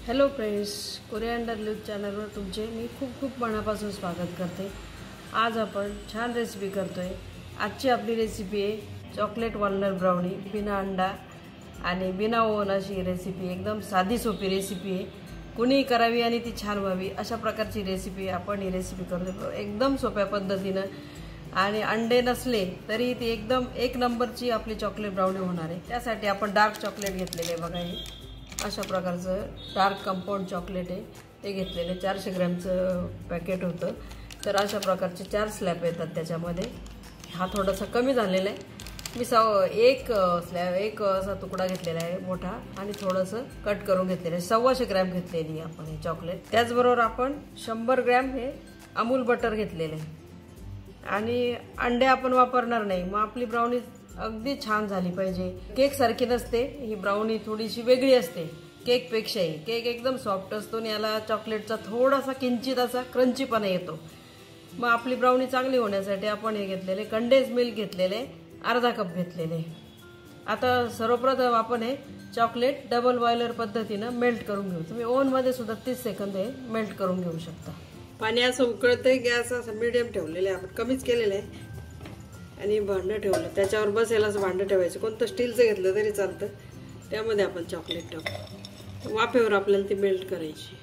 Hello friends, कोरिअँडर news चॅनलवर तुमचे मी खूप मनापासून स्वागत करते। आज आपण छान रेसिपी करतोय। आजची आपली रेसिपी आहे चॉकलेट वॉलनट ब्राउनी बिना अंडा आणि बिना ओव्हन अशी रेसिपी। एकदम साधी सोपी रेसिपी आहे, कुणी करावी आणि ती छान व्हावी अशा प्रकारची रेसिपी आपण ही रेसिपी करतो एकदम सोप्या पद्धतीने। आणि अंडे नसले तरी ती एकदम एक नंबरची आपली चॉकलेट ब्राउनी होणार आहे। त्यासाठी आपण डार्क चॉकलेट घेतलेले बघा, हे अशा प्रकारचं डार्क कंपाऊंड चॉकलेट आहे, ते घेतलेले 400 ग्रॅमचं पॅकेट होतं। तर अशा प्रकारचे 4 स्लॅब येतात त्याच्यामध्ये। हा थोडासा कमी झालेला आहे, मी एक असा तुकडा घेतलेला आहे मोठा आणि थोडंसं कट करून घेतलेलं आहे। 125 ग्रॅम घेतलेली आपण हे चॉकलेट। त्याचबरोबर आपण 100 ग्रॅम हे अमूल बटर घेतलेले आहे आणि अंडे आपण वापरणार नाही, मग आपली ब्राउनी अगदी छान झाली पाहिजे। केक सारखी नसते ही ब्राउनी, थोडीशी वेगळी असते केक पेक्षाही। केक एकदम सॉफ्ट असतो आणि याला चॉकलेटचा थोडासा किंचित असा क्रंचीपणा येतो। मग आपली ब्राउनी चांगली होण्यासाठी आपण हे घेतलेले कंडेन्स मिल्क घेतलेले अर्धा कप घेतलेले। आता सर्वप्रथम आपण हे चॉकलेट डबल बॉयलर पद्धतीने मेल्ट करून घेऊ। तुम्ही ओव्हन मध्ये सुद्धा 30 सेकंद हे मेल्ट करून घेऊ शकता। पाणी असं उकळतंय, गॅस असं मीडियम ठेवलेलं आहे, आपण कमीच केलेलं आहे आणि भांडं ठेवलं त्याच्यावर बसेल असं भांडं ठेवायचं। कोणतं स्टीलचं घेतलं तरी चालतं। त्यामध्ये आपण चॉकलेट टाकू, वाफेवर आपल्याला ती मेल्ट करायची।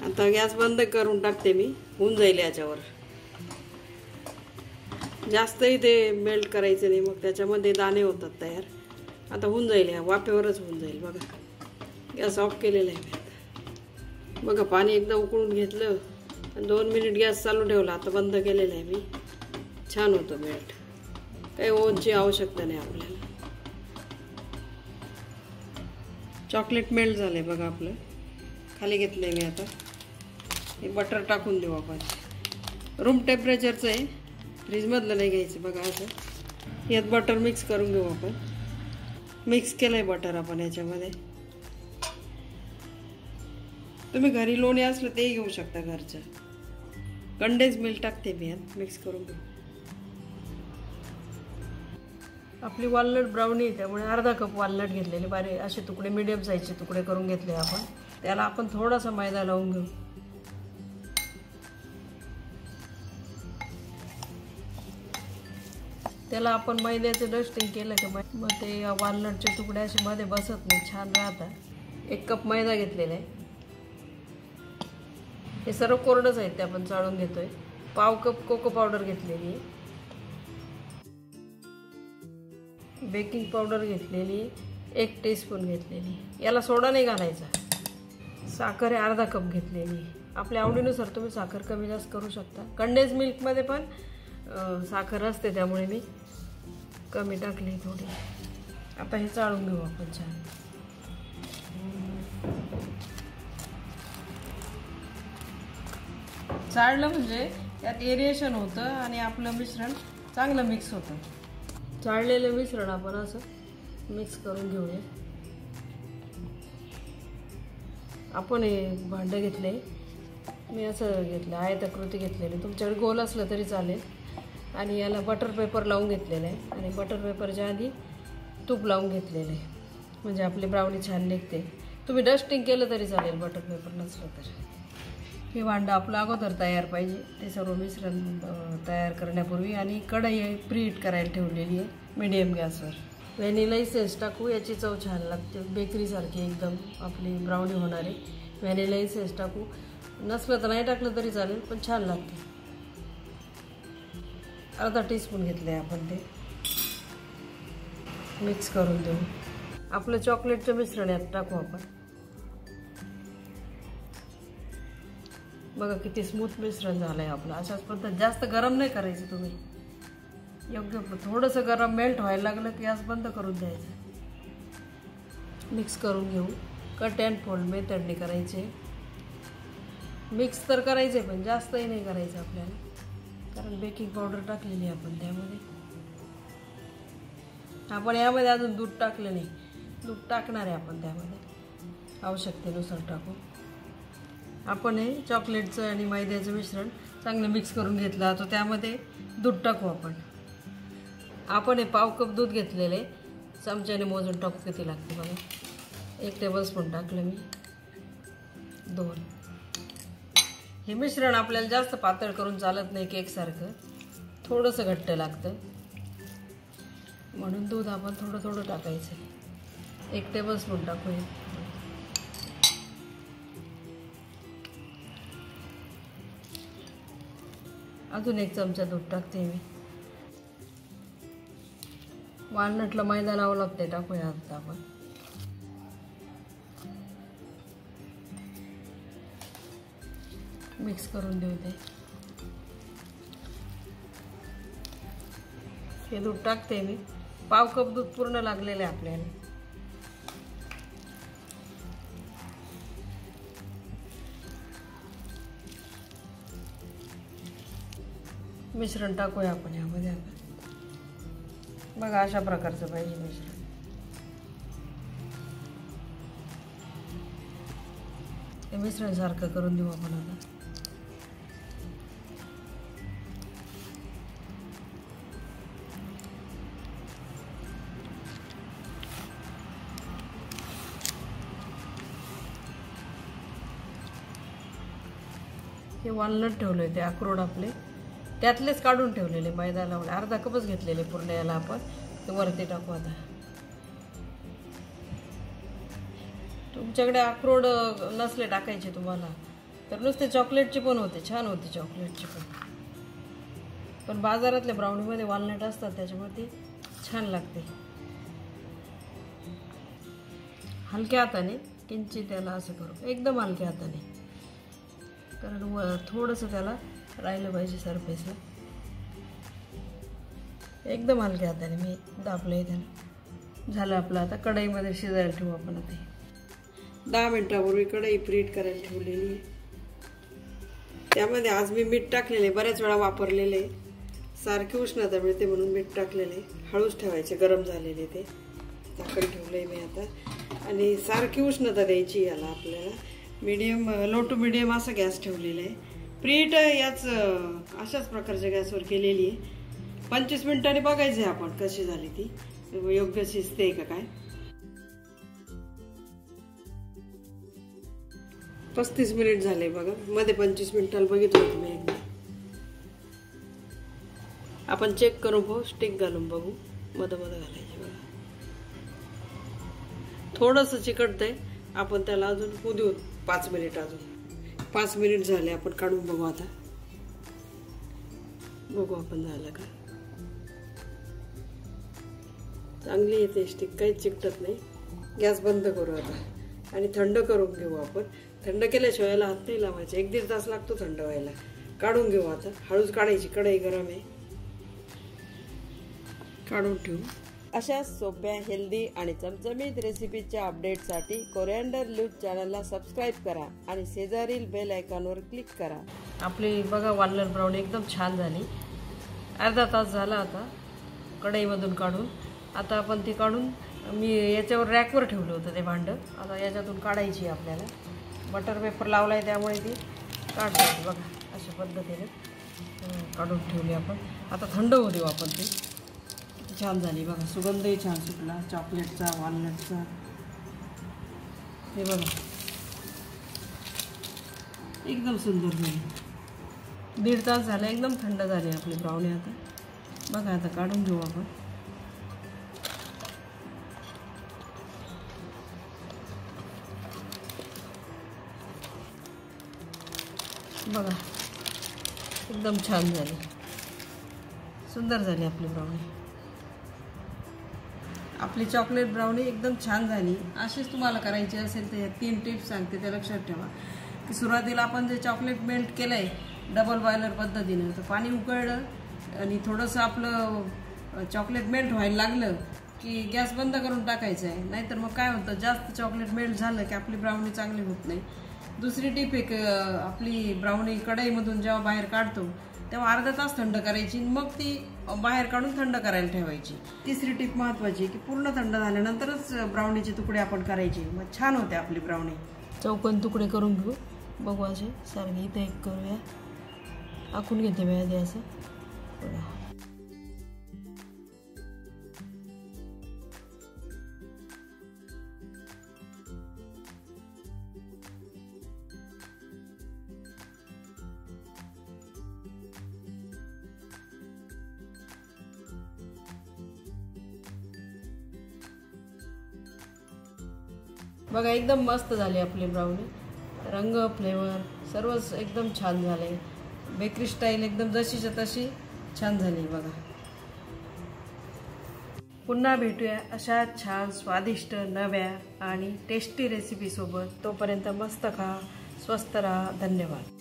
आता गॅस बंद करून टाकते मी, होऊन जाईल याच्यावर। जास्तही ते मेल्ट करायचं नाही, मग त्याच्यामध्ये दाणे होतात तयार। आता होऊन जाईल, या वाफेवरच होऊन जाईल बघा। गॅस ऑफ केलेला आहे बघा, पाणी एकदा उकळून घेतलं आणि 2 मिनिट गॅस चालू ठेवला। आता बंद केलेलं आहे मी, छान होतं मेल्ट, काही ओव्हनची आवश्यकता नाही आपल्याला। चॉकलेट मेल्ट झालंय बघा आपलं, खाली घेतलंय मी। आता हे बटर टाकून देऊ आपण, रूम टेम्परेचरचं आहे, फ्रीजमधलं नाही घ्यायचं बघा। असं यात बटर मिक्स करून घेऊ आपण। मिक्स केलंय बटर आपण याच्यामध्ये। तुम्ही घरी लोणी असलं ते घेऊ शकता घरचं। कंडेन्स मिल्क टाकते मी यात, मिक्स करून घेऊ। आपली वॉलनट ब्राउनी त्यामुळे अर्धा कप वॉलनट घेतलेले बारीक असे तुकडे, मीडियम साईजचे तुकडे करून घेतले आपण। त्याला आपण थोडासा मैदा लावून घेऊ। त्याला आपण मैद्याचं डस्टिंग केलं का मग ते वॉलनटचे तुकडे असे मध्ये बसत नाही, छान राहतात। 1 कप मैदा घेतलेला आहे, हे सर्व कोरडं साहित्य आपण चाळून घेतोय। पाव कप कोको पावडर घेतलेली आहे, बेकिंग पावडर घेतलेली 1 टीस्पून घेतलेली, याला सोडा नाही घालायचा। साखर आहे अर्धा कप घेतलेली, आपल्या आवडीनुसार तुम्ही साखर कमी जास्त करू शकता। कंडेन्स मिल्कमध्ये पण साखर असते त्यामुळे मी कमी टाकली थोडी। आता हे चाळून घेऊ आपण छान। चाळलं म्हणजे त्यात एरिएशन होतं आणि आपलं मिश्रण चांगलं मिक्स होतं। चाळलेलं मिश्रण आपण असं मिक्स करून घेऊया। आपण हे भांडं घेतले, मी असं घेतलं आयताकृती घेतलेली, तुमच्याकडे गोल असलं तरी चालेल। आणि याला बटर पेपर लावून घेतलेलं आहे आणि बटर पेपरच्या आधी तूप लावून घेतलेलं आहे, म्हणजे आपली ब्राउनी छान निघते। तुम्ही डस्टिंग केलं तरी चालेल बटर पेपर नसलं तर। हे भांडं आपलं अगोदर तयार पाहिजे, ते सर्व मिश्रण तयार करण्यापूर्वी। आणि कढई प्रीहीट करायला ठेवलेली आहे मीडियम गॅसवर। व्हॅनिला इसेन्स टाकू, याची चव छान लागते, बेकरीसारखी एकदम आपली ब्राउनी होणार आहे। व्हॅनिला इसेन्स टाकू, नसलं तर नाही टाकलं तरी चालेल, पण छान लागते। अर्धा टीस्पून घेतले आपण, ते मिक्स करून देऊ। आपलं चॉकलेटचं मिश्रण यात टाकू आपण। बघा किती स्मूथ मिश्रण झालंय आपलं। अशाच पद्धत जास्त गरम नाही करायचं तुम्ही, योग्य थोडंसं गरम मेल्ट व्हायला लागलं की गॅस बंद करून द्यायचं। मिक्स करून घेऊ, कट अँड फोल्ड मेथडने करायचे। मिक्स तर करायचे पण जास्तही नाही करायचं आपल्याला, कारण बेकिंग पावडर टाकलेली आपण त्यामध्ये। आपण यामध्ये अजून दूध टाकलं नाही, दूध टाकणार आहे आपण त्यामध्ये आवश्यकतेनुसार टाकू। आपण हे चॉकलेटचं आणि मैद्याचं मिश्रण चांगलं मिक्स करून घेतलं, आता त्यामध्ये दूध टाकू आपण। आपण हे पाव कप दूध घेतलेले, चमच्याने मोजून टाकू किती लागते बघा. 1 टेबलस्पून टाकलं मी, 2. हे मिश्रण आपल्याला जास्त पातळ करून चालत नाही, केकसारखं थोडंसं घट्ट लागतं, म्हणून दूध आपण थोडं थोडं टाकायचं. 1 टेबलस्पून टाकूया. अजून 1 चमचा दूध टाकते मी. वालनटला मैदा लावावं लागते, टाकूया आता आपण. मिक्स करून देऊ ते. हे दूध टाकते मी. पाव कप दूध पूर्ण लागलेले आपल्याला. मिश्रण टाकूया आपण यामध्ये. आता बघा अशा प्रकारचं पाहिजे मिश्रण. हे मिश्रण सारखं करून देऊ आपण आता. हे वालनट ठेवले ते अक्रोड आपले, त्यातलेच काढून ठेवलेले, मैदा लावून अर्धा कपच घेतलेले पूर्ण. याला आपण ते वरती टाकू आता. तुमच्याकडे अक्रोड नसले टाकायचे तुम्हाला तर नुसते चॉकलेटचे पण होते, छान होते चॉकलेटचे पण बाजारातल्या ब्राउनीमध्ये वालनट असतात, त्याच्यामुळे ते छान लागते. हलक्या हाताने किंचित त्याला असं करू, एकदम हलक्या हाताने, कारण थोडंसं त्याला राहिलं पाहिजे सरफेसला. एकदम हलक्या हाताने मी दाबलंय त्याला. झालं आपलं. आता कढईमध्ये शिजायला ठेवू आपण. ते 10 मिनिटापूर्वी कढई प्रीहीट करायला ठेवलेली. त्यामध्ये आज मी मीठ टाकलेले, बऱ्याच वेळा वापरलेले, सारखी उष्णता मिळते म्हणून मीठ टाकलेले. हळूच ठेवायचे, गरम झालेले ते झाकण ठेवलंय मी आता. आणि सारखी उष्णता द्यायची याला आपल्याला. मीडियम, लो टू मीडियम असं गॅस ठेवलेला आहे. प्रीहीट याच अशाच प्रकारच्या गॅसवर केलेली आहे. 25 मिनिटांनी बघायचं आहे आपण कशी झाली ती, योग्य शिजते का काय. 35 मिनिट झाले बघा. मध्ये 25 मिनिटाला बघितलं होतं मी एकदा. आपण चेक करून बघू, स्टिक घालून बघू, मध्ये घालायचे बघा. थोडंसं चिकटतंय, आपण त्याला अजून होऊ देऊ 5 मिनिट. अजून 5 मिनिट झाले, आपण काढून बघू आता. बघू आपण झालं का. चांगली येते स्टिक, काहीच चिकटत नाही. गॅस बंद करू आता आणि थंड करून घेऊ आपण. थंड केल्याशिवाय याला हात नाही लावायचे. 1-1.5 तास लागतो थंड व्हायला. काढून घेऊ आता. हळूच काढायची, कढई गरम आहे. काढून ठेवू. अशा सोप्या, हेल्दी आणि चमचमीत रेसिपीच्या अपडेटसाठी कोरिअँडर लीव्स चॅनलला सबस्क्राईब करा आणि शेजारील बेल आयकॉनवर क्लिक करा. आपली बघा वालनट ब्राउनी एकदम छान झाली. अर्धा तास झाला आता कढईमधून काढून. आता आपण ती काढून मी याच्यावर रॅकवर ठेवलं होतं ते भांडं. आता याच्यातून काढायची आपल्याला. बटर पेपर लावला आहे त्यामुळे ती काढायची बघा. अशा पद्धतीने काढून ठेवली आपण. आता थंड होऊ देऊ आपण. ती छान झाली बघा. सुगंधही छान सुटला चॉकलेटचा, वालनटचा. हे बघा एकदम सुंदर झाली. 1.5 तास झाला, एकदम थंड झाली आपली ब्राउनी. आता बघा, आता काढून घेऊ आपण. बघा एकदम छान झाली, सुंदर झाली आपली ब्राउनी. आपली चॉकलेट ब्राउनी एकदम छान झाली. अशीच तुम्हाला करायची असेल तर 3 टिप्स सांगते, ते लक्षात ठेवा. की सुरुवातीला आपण जे चॉकलेट मेल्ट केलं आहे डबल बॉयलर पद्धतीनं, तर पाणी उकळलं आणि थोडंसं आपलं चॉकलेट मेल्ट व्हायला लागलं की गॅस बंद करून टाकायचं आहे. नाहीतर मग काय होतं, जास्त चॉकलेट मेल्ट झालं की आपली ब्राउनी चांगली होत नाही. दुसरी टिप एक, आपली ब्राउनी कढईमधून जेव्हा बाहेर काढतो तेव्हा अर्धा तास थंड करायची, मग ती बाहेर काढून थंड करायला ठेवायची. तिसरी टिप महत्त्वाची की पूर्ण थंड झाल्यानंतरच ब्राउनीचे तुकडे आपण करायचे, मग छान होते आपली ब्राउनी. चौकोन तुकडे करून घेऊ. बघू असे सारखे. इथे एक करूया, आखून घेते मी आधी असं. बघा एकदम मस्त झाली आपली ब्राउनी, रंग फ्लेवर सर्वच एकदम छान झाले। बेकरी स्टाईल एकदम जशीच्या तशी छान झाली बघा। पुन्हा भेटूया अशा छान स्वादिष्ट नव्या आणि टेस्टी रेसिपी सोबत। तोपर्यंत मस्त खा, स्वस्त राहा, धन्यवाद।